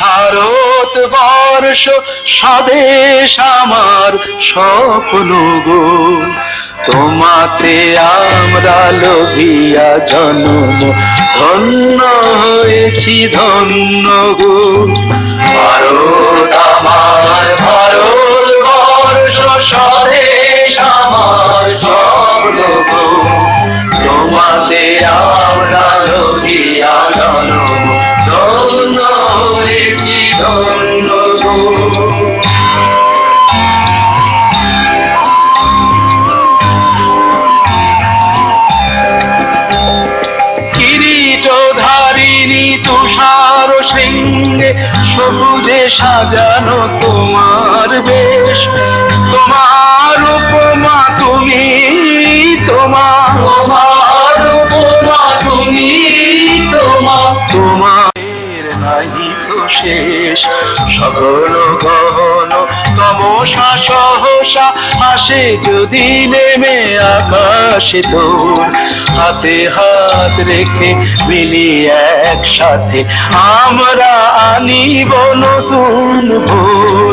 ভারতবর্ষ স্বদেশ আমার স্বপ্ন গো, তোমাতে আমরা লোভিয়া জন্ম ধন্য হয়েছি ধন্য গো। ভারত আমার ভারতবর্ষ স্বদেশ আমার স্বপ্ন গো, তোমাতে আমরা লোভিয়া জন্ম ধন্য হয়েছি ধন্য গো। কিরীটধারিণী তুষার শৃঙ্গে সবুজে সাজানো তোমার বেশ, তোমার উপমা তুমি, তোমার উপমা তুমি, তোমার নাহি তো শেষ। সকল গহন তমসা সহসা আসে যদি নেমে আকাশে তোর, হাতে হাত রেখে মিলি একসাথে আমরা আনিব নতুন ভোর।